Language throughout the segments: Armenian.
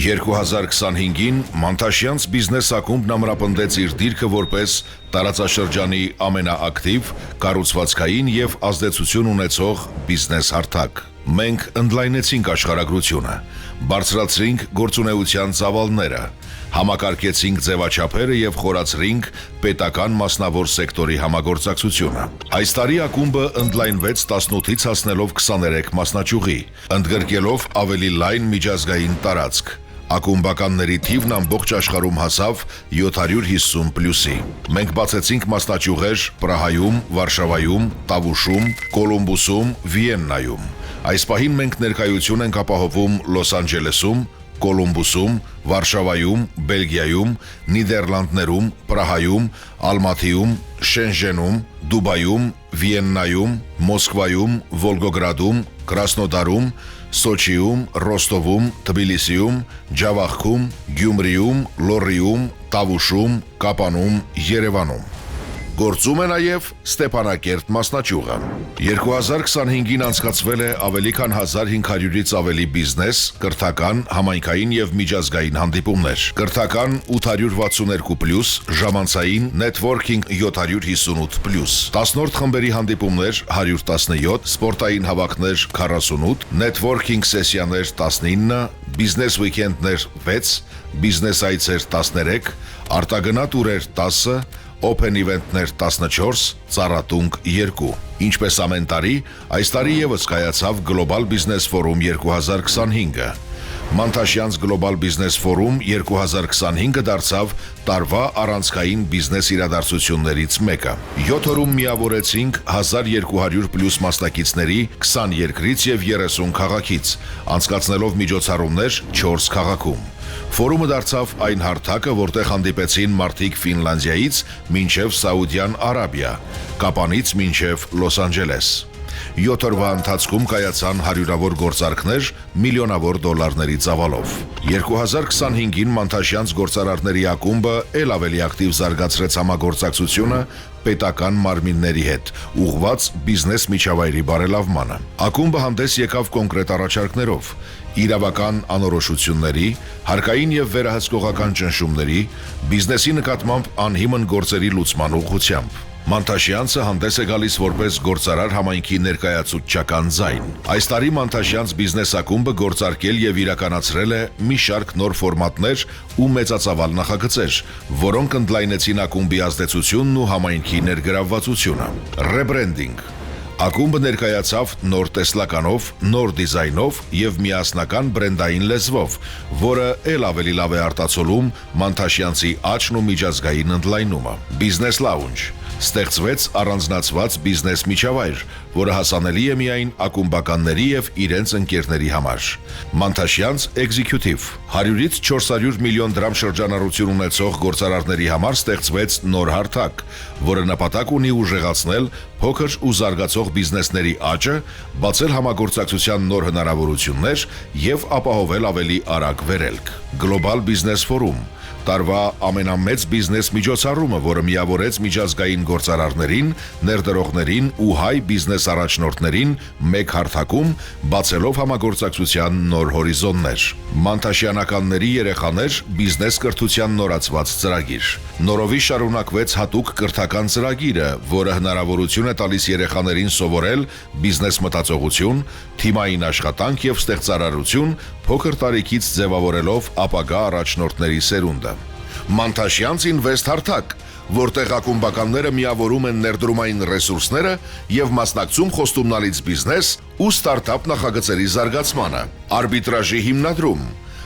2025-ին Մանթաշյանց բիզնես ակումբն ամրապնդեց իր դիրքը որպես տարածաշրջանի ամենաակտիվ, կառուցվածքային եւ ազդեցություն ունեցող բիզնես հարթակ։ Մենք ընդլայնեցինք աշխարհագրությունը, բարձրացրինք գործունեության ծավալները, համակարգեցինք ձևաչափերը եւ խորացրինք պետական մասնավոր սեկտորի համագործակցությունը։ Այս տարի ակումբը ընդլայնվեց 18-ից հասնելով 23 մասնաճյուղի, ընդգրկելով ավելի լայն միջազգային տարածք։ Ակումբականների թիվն ամբողջ աշխարհում հասավ 750+-ի։ Մենք բացեցինք մասնաճյուղեր Պրահայում, Վարշավայում, Տավուշում, Կոլումբուսում, Վիեննայում։ Այս պահին մենք ներկայություն ենք ապահովում Լոս Անջելեսում, Կոլումբուսում, Վարշավայում, Բելգիայում, Նիդերլանդներում, Պրահայում, Ալմաթիում, Շենժենում, Դուբայում, Վիեննայում, Մոսկվայում, Վոլգոգրադում, Կրասնոդարում, Սոչիում, Ռոստովում, Թբիլիսիում, Ջավախքում, Գյումրիում, Լոռիում, Տավուշում, Կապանում, Երևանում։ Գործում է նաև Ստեփանակերտ մասնաճյուղը։ 2025-ին անցկացվել է ավելի քան 1500-ից ավելի բիզնես, կրթական, համայնքային եւ միջազգային հանդիպումներ։ Կրթական 862+, ժամանցային networking 758+, 10-րդ խմբերի հանդիպումներ 117, սպորտային հավաքներ 48, networking սեսիաներ 19, բիզնես վիկենդներ 6, բիզնես այցեր 13, արտագնա տուրեր 10, Open event-ներ 14, ծառատունկ 2։ Ինչպես ամեն տարի, այս տարի եւս կայացավ Global Business Forum 2025-ը։ Մանթաշյանց Global Business Forum 2025-ը դարձավ տարվա առանցքային բիզնես իրադարձություններից մեկը։ 7 օրում միավորեցինք 1200+ մասնակիցների 20 երկրից եւ 30 քաղաքից, անցկացնելով միջոցառումներ 4 քաղաքում։ Ֆորումը դարձավ այն հարթակը, որտեղ հանդիպեցին մարդիկ Ֆինլանդիայից մինչև Սաուդյան Արաբիա, Կապանից մինչև Լոս Անջելես։ 7 օրվա ընթացքում կայացան հարյուրավոր գործարքներ միլիոնավոր դոլարների ծավալով։ 2025-ին Մանթաշյանց գործարարների ակումբը ել ավելի ակտիվ զարգացրեց համագործակցությունը պետական մարմինների հետ, ուղղված բիզնես միջավայրի բարելավմանը։ Ակումբը հանդես եկավ կոնկրետ առաջարկներով, իրավական անորոշությունների, հարկային եւ վերահսկողական ճնշումների, բիզնեսի նկատմամբ անհիմն գործերի լուծման ուղղությամբ։ Մանթաշյանցը հանդես է գալիս որպես գործարար համայնքի ներկայացուցչական ձայն։ Այս տարի Մանթաշյանց բիզնես ակումբը գործարկել եւ իրականացրել է մի շարք նոր ֆորմատներ ու մեծածավալ նախագծեր, որոնք ընդլայնեցին ակումբի ազդեցությունն ու համայնքի ներգրավվածությունը։ Ռեբրենդինգ։ Ակումբը ներկայացավ նոր տեսլականով, նոր դիզայնով եւ միասնական բրենդային լեզվով, որը ել ավելի լավ է արտացոլում Մանթաշյանցի աճն ու միջազգային ընդլայնումը։ Business Lounge ստեղծվեց առանձնացված բիզնես միջավայր, որը հասանելի է միայն ակումբականների եւ իրենց ընկերների համար։ Մանթաշյանց Executive 100-ից 400 միլիոն դրամ շրջանառություն ունեցող գործարարների համար ստեղծվեց նոր հարթակ, որը նպատակ ունի ուժեղացնել փոքր ու զարգացող բիզնեսների աճը, բացել համագործակցության նոր հնարավորություններ եւ ապահովել ավելի արագ վերելք։ Global Business Forum տարվա ամենամեծ բիզնես միջոցառումը, որը միավորեց միջազգային գործարարներին, ներդրողներին ու հայ բիզնես առաջնորդներին մեկ հարթակում, բացելով համագործակցության նոր հորիզոններ։ Մանթաշյանականների երեխաներ բիզնես կրթության նորացված ծրագիր։ Նորովի շարունակվեց հատուկ կրթական ծրագիրը, որը հնարավորություն է տալիս երեխաներին սովորել բիզնես մտածողություն, թիմային աշխատանք եւ ստեղծարարություն, փոքր տարիքից ձևավորելով ապագա առաջնորդների սերունդը։ Մանթաշյանց Invest հարթակ, որտեղ ակումբականները միավորում են ներդրումային ռեսուրսները եւ մասնակցում խոստումնալից բիզնես ու ստարտափ նախագծերի զարգացմանը։ Արբիտրաժի հիմնադրում,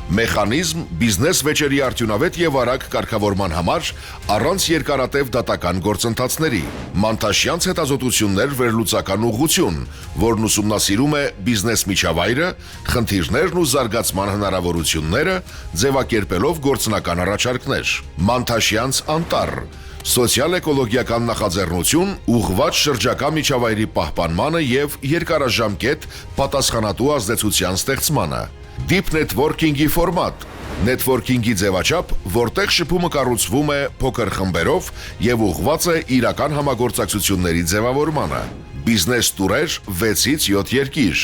մեխանիզմ բիզնես վեճերի արդյունավետ եւ արագ կարգավորման համար առանց երկարատև դատական գործընթացների։ Մանթաշյանց հետազոտություններ վերլուծական ուղղություն, որն ուսումնասիրում է բիզնես միջավայրը, խնդիրներն ու զարգացման հնարավորությունները, ձևակերպելով գործնական առաջարկներ։ Մանթաշյանց Անտառ սոցիալ-էկոլոգիական նախաձեռնություն ուղղված շրջակա միջավայրի պահպանմանը եւ երկարաժամկետ պատասխանատու ազդեցության ստեղծմանը։ Deep Networking-ի ֆորմատ, Networking-ի ձևաչափ, որտեղ շփումը կառուցվում է փոքր խմբերով եւ ուղղված է իրական համագործակցությունների ձևավորմանը։ բիզնես տուրեր 6-ից 7 երկիր,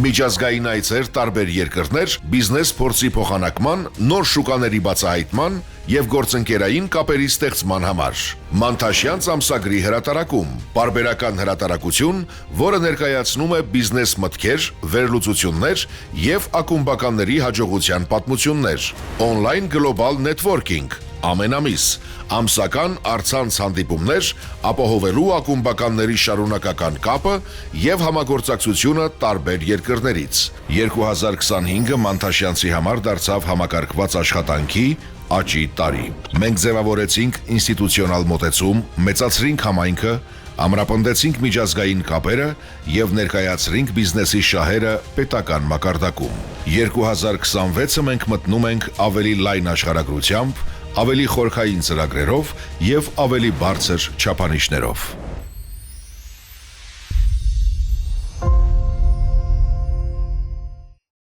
միջազգային այցեր տարբեր երկրներ, բիզնես փորձի փոխանակման, նոր շուկաների բացահայտման և գործընկերային կապերի ստեղծման համար։ Մանթաշյանց ամսագրի հրատարակում, պարբերական հրատարակություն, որը ներկայացնում է բիզնես մտքեր, վերլուծություններ և ակումբականների հաջողության պատմություններ։ Օնլայն գլոբալ նեթվորքինգ, ամեն ամիս, ամսական առցանց հանդիպումներ, ապահովելու ակումբականների շարունակական կապը և համագործակցությունը տարբեր երկրներից։ 2025-ը Մանթաշյանցի համար դարձավ համակարգված աշխատանքի աճի տարի։ Մենք ձևավորեցինք ինստիտուցիոնալ մոտեցում, մեծացրինք համայնքը, ամրապնդեցինք միջազգային կապերը և ներկայացրինք բիզնեսի շահերը պետական մակարդակում։ 2026-ը մենք մտնում ենք ավելի լայն աշխարհագրությամբ, ավելի խորքային ծրագրերով և ավելի բարձր չափանիշներով։